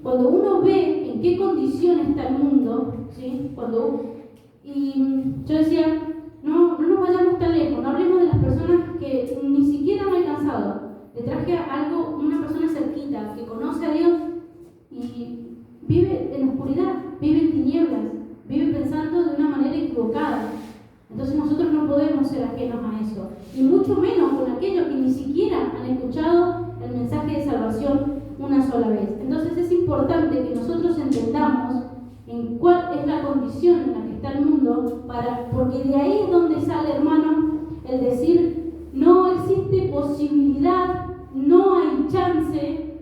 cuando uno ve en qué condición está el mundo, ¿sí? Y yo decía, no nos vayamos tan lejos, no hablemos de las personas que ni siquiera han alcanzado. Le traje algo, una persona cerquita que conoce a Dios y vive en oscuridad, vive en tinieblas, vive pensando de una manera equivocada. Entonces nosotros no podemos ser ajenos a eso, y mucho menos con aquellos que ni siquiera han escuchado el mensaje de salvación una sola vez. Entonces es importante que nosotros entendamos en cuál es la condición en la que está el mundo, porque de ahí es donde sale, hermano, el decir, no existe posibilidad, no hay chance,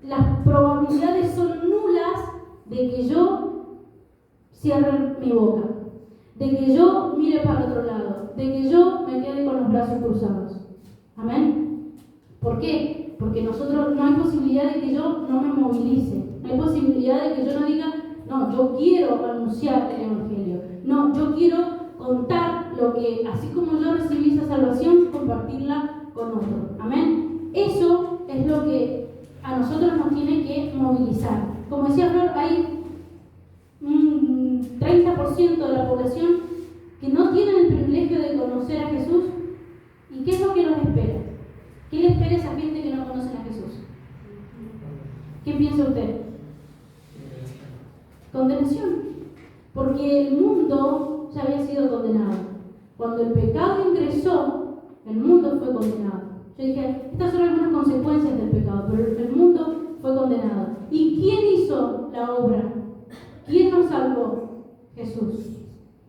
las probabilidades son nulas de que yo cierre mi boca, de que yo mire para el otro lado, de que yo me quede con los brazos cruzados. ¿Amén? ¿Por qué? Porque nosotros no hay posibilidad de que yo no me movilice, no hay posibilidad de que yo no diga, no, yo quiero anunciar el Evangelio, no, yo quiero contar lo que, así como yo recibí esa salvación, compartirla con otro. Amén. Eso es lo que a nosotros nos tiene que movilizar. Como decía Flor, hay un 30% de la población que no tienen el privilegio de conocer a Jesús. ¿Y qué es lo que nos espera? ¿Qué le espera a esa gente que no conoce a Jesús? ¿Qué piensa usted? Condenación. Porque el mundo ya había sido condenado. Cuando el pecado ingresó, el mundo fue condenado. Yo dije, estas son algunas consecuencias del pecado, pero el mundo fue condenado. ¿Y quién hizo la obra? ¿Quién nos salvó? Jesús.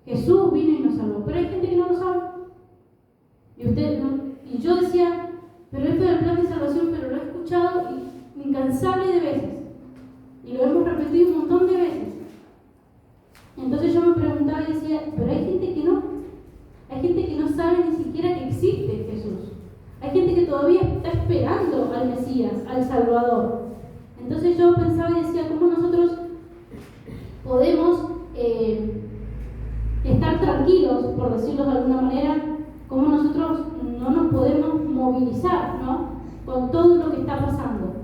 Jesús vino y nos salvó. Pero hay gente que no lo sabe. Y yo decía, pero esto del plan de salvación, pero lo he escuchado incansables de veces. Y lo hemos repetido un montón de veces. Entonces yo me preguntaba y decía, pero hay gente que no. Hay gente que no sabe ni siquiera que existe Jesús. Hay gente que todavía está esperando al Mesías, al Salvador. Entonces yo pensaba y decía, ¿cómo nosotros podemos estar tranquilos, por decirlo de alguna manera? ¿Cómo nosotros no nos podemos movilizar, ¿no?, con todo lo que está pasando?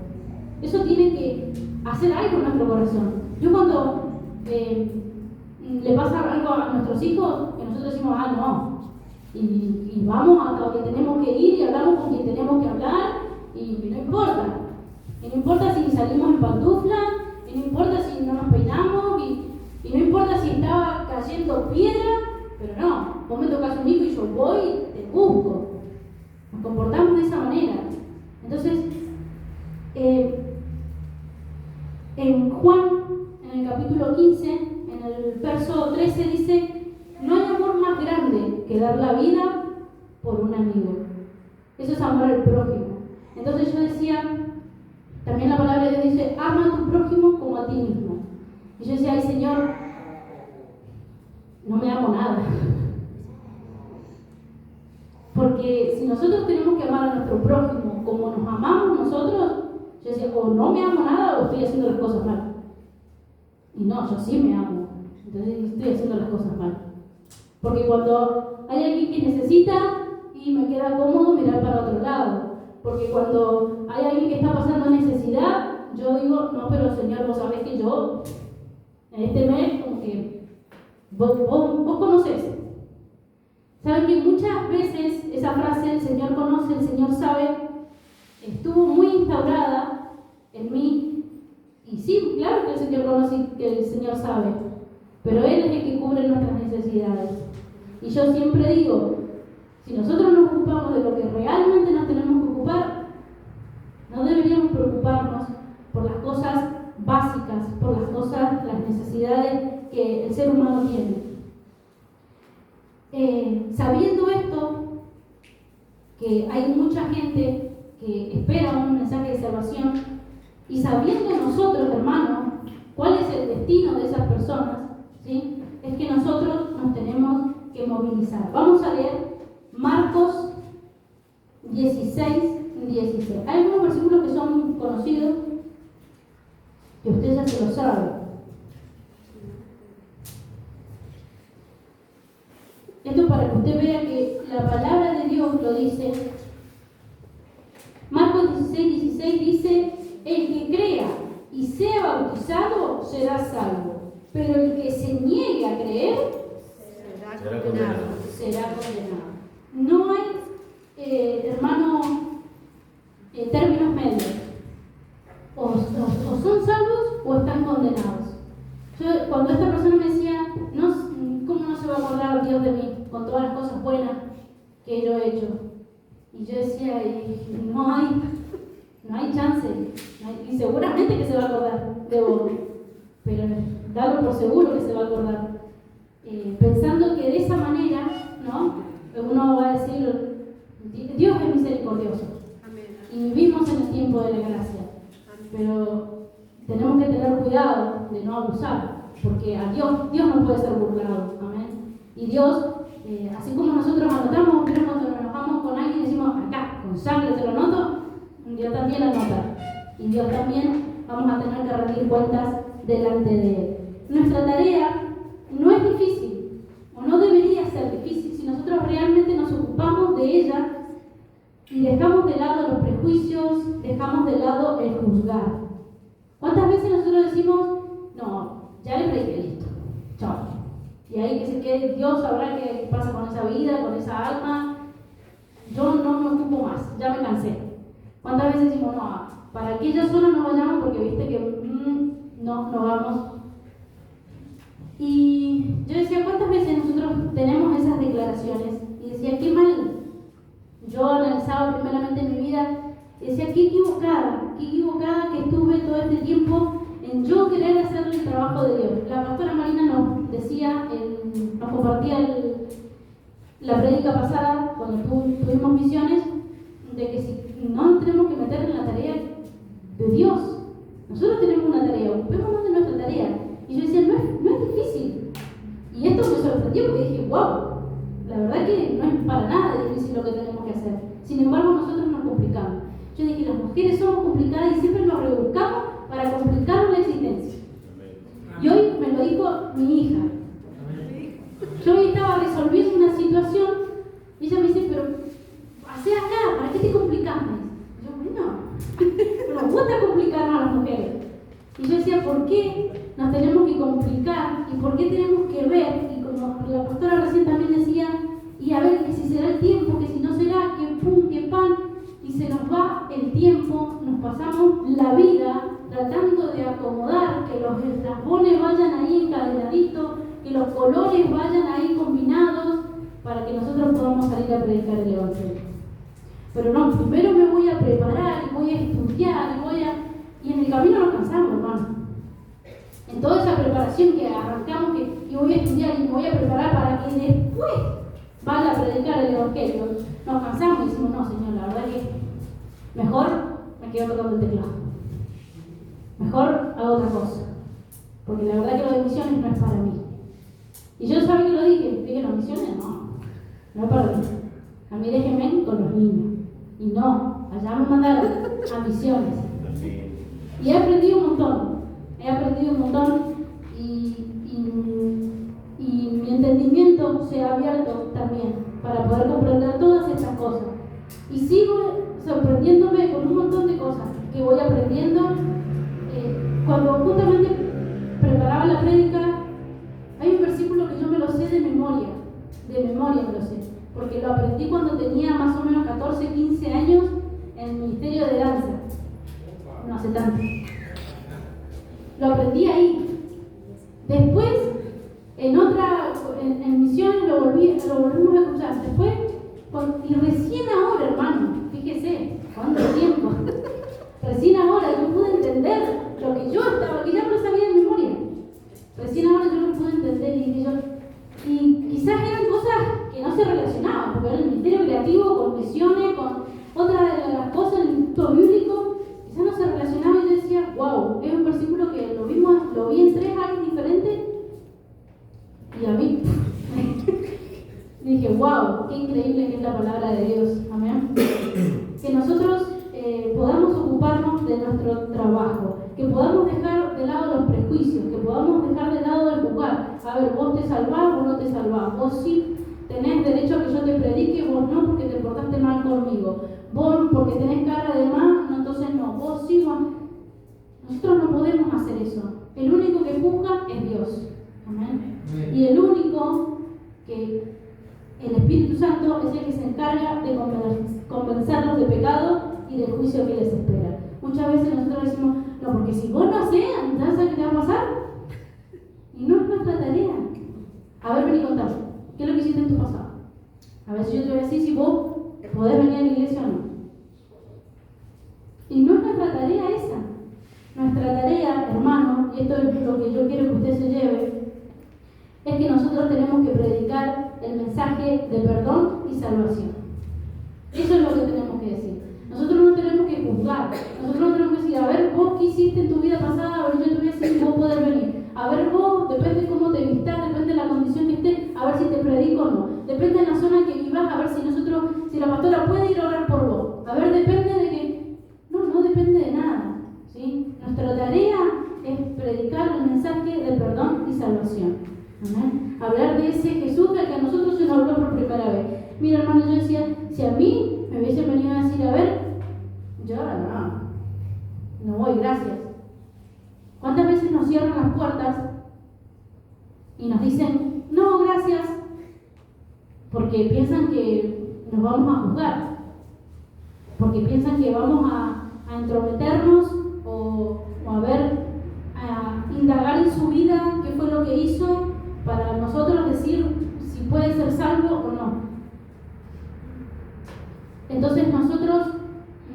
Eso tiene que hacer algo en nuestro corazón. Yo cuando le pasa algo a nuestros hijos, que nosotros decimos, no, y vamos hasta donde tenemos que ir y hablamos con quien tenemos que hablar, y no importa. Y no importa si salimos en pantufla, y no importa si no nos peinamos, y no importa si estaba cayendo piedra, pero no, vos me tocas un hijo y yo voy y te busco. Nos comportamos de esa manera. Entonces, en Juan, en el capítulo 15, en el verso 13 dice, no hay amor más grande que dar la vida por un amigo. Eso es amor al prójimo. Entonces yo decía, también la palabra de Dios dice, ama a tu prójimo como a ti mismo. Y yo decía, ay Señor, no me amo nada. Porque si nosotros tenemos que amar a nuestro prójimo como nos amamos nosotros, yo decía, o no me amo nada o estoy haciendo las cosas mal. Y no, yo sí me amo. Entonces estoy haciendo las cosas mal. Porque cuando hay alguien que necesita y me queda cómodo mirar para otro lado. Porque cuando hay alguien que está pasando necesidad, yo digo, no, pero Señor, vos sabés que yo, en este mes, como que vos conocés. Saben que muchas veces esa frase, el Señor conoce, el Señor sabe, estuvo muy instaurada en mí. Y sí, claro que el Señor conoce y que el Señor sabe, pero Él es el que cubre nuestras necesidades. Y yo siempre digo, si nosotros nos ocupamos de lo que realmente nos tenemos que ocupar, no deberíamos preocuparnos por las cosas básicas, por las necesidades que el ser humano tiene. Sabiendo esto, que hay mucha gente que espera un mensaje de salvación, y sabiendo nosotros, hermanos, cuál es el destino de esas personas, ¿sí?, es que nosotros nos tenemos que movilizar. Vamos a leer Marcos 16:16. Hay algunos versículos que son conocidos, que usted ya se lo sabe. Esto para que usted vea que la palabra de Dios lo dice. Marcos 16:16 dice, el que crea y sea bautizado será salvo, pero el que se niegue a creer Será condenado. será condenado. No hay, hermano, términos medios. O son salvos o están condenados. Cuando esta persona me decía, ¿cómo no se va a acordar Dios de mí con todas las cosas buenas que yo he hecho? Y yo decía, no hay chance, y seguramente que se va a acordar de vos, pero darlo por seguro que se va a acordar. Pensando que de esa manera, ¿no? Uno va a decir, Dios es misericordioso. Amén. Y vivimos en el tiempo de la gracia. Pero tenemos que tener cuidado de no abusar, porque a Dios no puede ser burlado. Amén. Y Dios, así como nosotros anotamos, pero cuando nos enojamos con alguien decimos, acá, con sangre te lo anoto, Dios también anota. Y Dios también vamos a tener que rendir cuentas delante de Él. Nuestra tarea no es difícil, o no debería ser difícil, si nosotros realmente nos ocupamos de ella y dejamos de lado los prejuicios, dejamos de lado el juzgar. ¿Cuántas veces nosotros decimos, no, ya le prediqué, listo, chao? Y ahí que se quede, Dios sabrá qué pasa con esa vida, con esa alma, yo no me ocupo más, ya me cansé. ¿Cuántas veces decimos, no, para que ella sola no vayamos porque viste que no vamos? Y yo decía, ¿cuántas veces nosotros tenemos esas declaraciones? Y decía, qué mal. Yo analizaba primeramente mi vida y decía, qué equivocada que estuve todo este tiempo en yo querer hacer el trabajo de Dios. La pastora Marina nos decía, nos compartía la prédica pasada, cuando tuvimos misiones, de que si no tenemos que meter en la tarea de Dios. Nosotros tenemos una tarea, ocupémonos de nuestra tarea. Y yo decía, no es difícil. Y esto me sorprendió porque dije, wow, la verdad que no es para nada difícil lo que tenemos que hacer. Sin embargo, nosotros nos complicamos. Yo dije, las mujeres somos complicadas y siempre nos rebuscamos para complicar la existencia. Y hoy me lo dijo mi hija. Yo hoy estaba resolviendo una situación y ella me dice, pero hacé acá, ¿para qué te complicas? Yo, bueno, nos gusta complicarnos a las mujeres. Y yo decía, ¿por qué nos tenemos que complicar? ¿Y por qué tenemos que ver? Y como la pastora recién también decía, y a ver que si será el tiempo, que si no será, que pum, que pan. Y se nos va el tiempo, nos pasamos la vida tratando de acomodar, que los eslabones vayan ahí encadenaditos, que los colores vayan ahí combinados, para que nosotros podamos salir a predicar el Evangelio. Pero no, primero me voy a preparar, y voy a estudiar, y en el camino nos cansamos, hermano. En toda esa preparación que arrancamos, y voy a estudiar y me voy a preparar para que después vaya a predicar el Evangelio, nos cansamos y decimos, no, Señor, la verdad que mejor me quedo tocando el teclado. Mejor hago otra cosa. Porque la verdad que lo de misiones no es para mí. Y yo sabía que lo dije, no, misiones no es para mí. A mí déjenme con los niños. Y no, allá me mandaron a misiones. Y he aprendido un montón y mi entendimiento se ha abierto también para poder comprender todas estas cosas. Y sigo sorprendiéndome con un montón de cosas que voy aprendiendo. Cuando justamente preparaba la prédica, hay un versículo que yo me lo sé de memoria me lo sé, porque lo aprendí cuando tenía más o menos 14, 15 años en el Ministerio de Danza. No hace tanto. Lo aprendí ahí. Después, en misiones lo volvimos a escuchar. Después, y recién ahora, hermano, fíjese, ¿cuánto tiempo? Recién ahora yo pude entender lo que yo estaba, que ya no lo sabía de memoria. Recién ahora yo lo pude entender y quizás eran cosas que no se relacionaban, porque era el ministerio creativo con misiones, con otras de las cosas, el instituto bíblico, quizás no se relacionaba y yo decía, wow, es un versículo que lo vi en 3 años diferentes y a mí dije, wow, qué increíble que es la palabra de Dios, amén. Que nosotros podamos ocuparnos de nuestro trabajo, que podamos dejar de lado los prejuicios, que podamos dejar de lado el juzgar. A ver, vos te salvás, vos no te salvás, vos sí tenés derecho a que yo te predique, vos no porque te portaste mal conmigo, vos porque tenés cara de mal, no, entonces no, vos sí, vos. Nosotros no podemos hacer eso. El único que juzga es Dios. Amén. Y el único que el Espíritu Santo es el que se encarga de convencerlos de pecado y del juicio que les espera. Muchas veces nosotros decimos, no, porque si vos no hacés, ¿sabes qué te va a pasar? Y no es nuestra tarea. A ver, vení, contame. ¿Qué es lo que hiciste en tu pasado? A ver si yo te voy a decir si vos podés venir a la iglesia o no. Y no es nuestra tarea esa. Nuestra tarea, hermano, y esto es lo que yo quiero que usted se lleve, es que nosotros tenemos que predicar el mensaje de perdón y salvación. Eso es lo que tenemos que decir. Nosotros no tenemos que juzgar. Nosotros no tenemos que decir, a ver, vos qué hiciste en tu vida pasada, a ver, yo te voy a decir si vos podés venir. A ver, vos, depende de cómo te vistas, depende de la condición que estés, a ver si te predico o no. Depende de la zona que vivas, a ver si la pastora puede ir a orar por vos. A ver, depende de que... No depende de nada, ¿sí? Nuestra tarea es predicar el mensaje de perdón y salvación. ¿Amén? Hablar de ese Jesús del que a nosotros se nos habló por primera vez. Mira, hermano, yo decía, si a mí me hubiesen venido a decir, a ver, yo no voy, gracias. ¿Cuántas veces nos cierran las puertas y nos dicen, no, gracias, porque piensan que nos vamos a juzgar, porque piensan que vamos a entrometernos o a indagar en su vida qué fue lo que hizo para nosotros decir si puede ser salvo o no? Entonces nosotros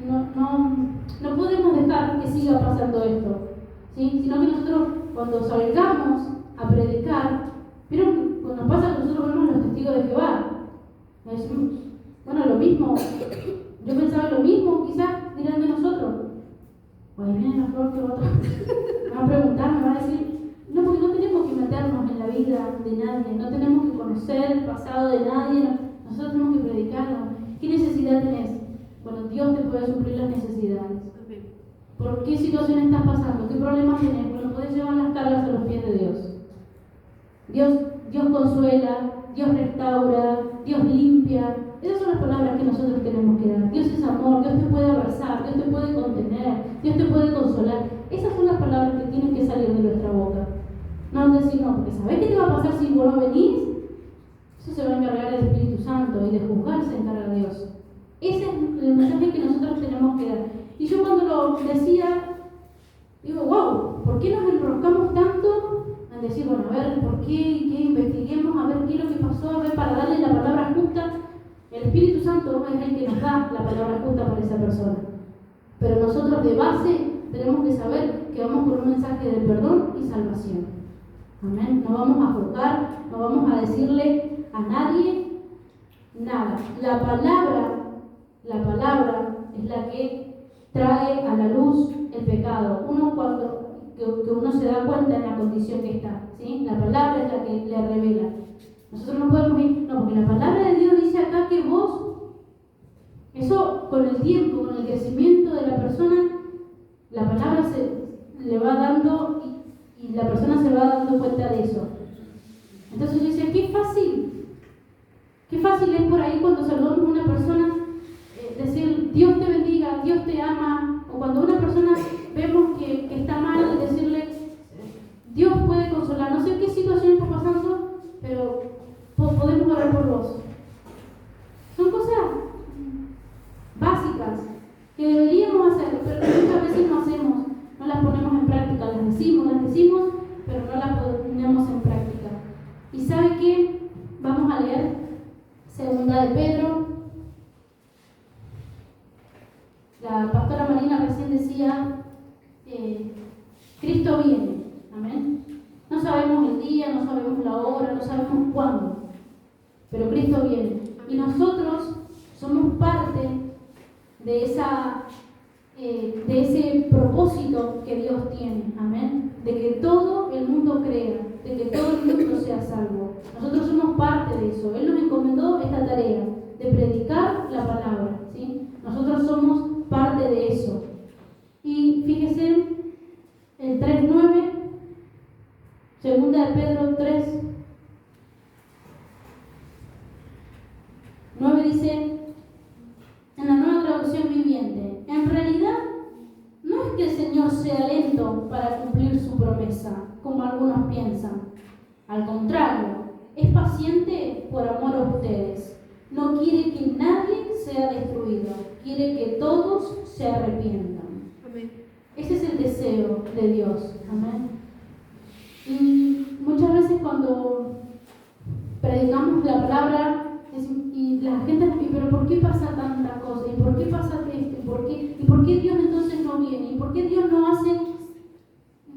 no podemos dejar que siga pasando esto, ¿sí? Sino que nosotros cuando salgamos a predicar, pero cuando pasa que nosotros vemos los testigos de Jehová, decimos, bueno, lo mismo, yo pensaba lo mismo, quizás dirán de nosotros, pues viene la flor que va a preguntar, me va a decir, no, porque no tenemos que meternos en la vida de nadie, no tenemos que conocer el pasado de nadie, nosotros tenemos que predicarlo. ¿Qué necesidad tenés? Bueno, Dios te puede suplir las necesidades. ¿Por qué situación estás pasando? ¿Qué problemas tenés? Bueno, podés llevar las cargas a los pies de Dios. Dios consuela, Dios restaura, Dios limpia. Esas son las palabras que nosotros tenemos que dar. Dios es amor, Dios te puede abrazar, Dios te puede contener, Dios te puede consolar. Esas son las palabras que tienen que salir de nuestra boca. No decir, no, porque ¿sabés qué te va a pasar si vos no venís? Eso se va a encargar el Espíritu Santo, y de juzgar se encarga Dios. Ese es el mensaje que nosotros tenemos que dar. Y yo cuando lo decía, digo, wow, ¿por qué nos enroscamos tanto en decir, bueno, a ver, ¿por qué? ¿Qué? Investiguemos, a ver qué es lo que pasó, a ver, para darle la palabra justa. El Espíritu Santo es el que nos da la palabra justa para esa persona. Pero nosotros de base tenemos que saber que vamos por un mensaje de perdón y salvación. Amén. No vamos a juzgar, no vamos a decirle a nadie nada. La palabra es la que trae a la luz el pecado. Que uno se da cuenta en la condición que está, ¿sí? La palabra es la que le revela. Nosotros no podemos ir, no, porque la palabra de Dios dice acá que vos, eso con el tiempo, con el crecimiento de la persona, la palabra se le va dando y la persona se va dando cuenta de eso. Entonces yo decía, qué fácil es por ahí cuando saludamos a una persona decir Dios te bendiga, Dios te ama, o cuando una persona vemos que está mal, decirle Dios puede consolar. No sé qué situación está pasando, pero podemos orar por vos. Son cosas básicas que deberíamos hacer, pero muchas veces no hacemos, no las ponemos en práctica, las decimos, pero no las ponemos en práctica. ¿Y sabe qué? Vamos a leer Segunda de Pedro. La pastora Marina recién decía, Cristo viene, amén. No sabemos el día, no sabemos la hora, no sabemos cuándo, pero Cristo viene. Y nosotros somos parte de ese propósito que Dios tiene, amén. De que todo el mundo crea, de que todo el mundo sea salvo. Nosotros somos parte de eso. Él nos encomendó esta tarea de predicar la palabra, ¿sí? Nosotros somos parte de eso. Y fíjese, el 3:9, Segunda de Pedro 3:9 dice, en la Nueva Traducción Viviente, en realidad no es que el Señor sea lento promesa, como algunos piensan. Al contrario, es paciente por amor a ustedes. No quiere que nadie sea destruido, quiere que todos se arrepientan. Amén. Ese es el deseo de Dios. Amén. Y muchas veces cuando predicamos la palabra y la gente nos dice, pero ¿por qué pasa tanta cosa? ¿Y por qué pasa esto? ¿Y por qué Dios entonces no viene? ¿Y por qué Dios no hace?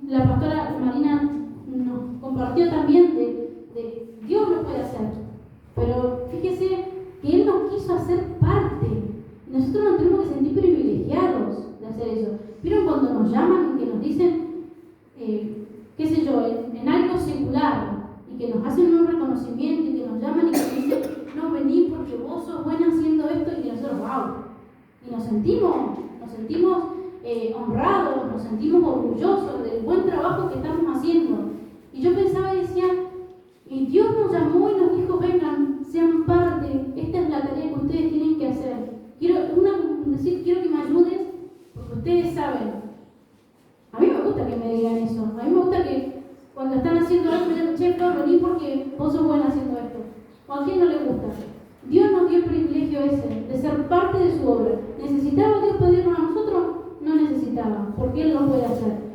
La pastora Marina nos compartió también de Dios lo puede hacer, pero fíjese que Él nos quiso hacer parte. Nosotros nos tenemos que sentir privilegiados de hacer eso. ¿Vieron cuando nos llaman y que nos dicen, qué sé yo, en algo secular, y que nos hacen un reconocimiento y que nos llaman y que nos dicen, no, vení porque vos sos buena haciendo esto, y que nosotros, wow, y nos sentimos honrados, nos sentimos orgullosos del buen trabajo que estamos haciendo. Y yo pensaba y decía, y Dios nos llamó y nos dijo, vengan, sean parte, esta es la tarea que ustedes tienen que hacer. Quiero que me ayudes, porque ustedes saben. A mí me gusta que me digan eso, a mí me gusta que cuando están haciendo algo me digan, che, Flor, vení porque vos sos buena haciendo esto. ¿O a quién no le gusta? Dios nos dio el privilegio ese, de ser parte de su obra. ¿Necesitaba Dios pedirnos a nosotros? No necesitaba, porque Él lo puede hacer.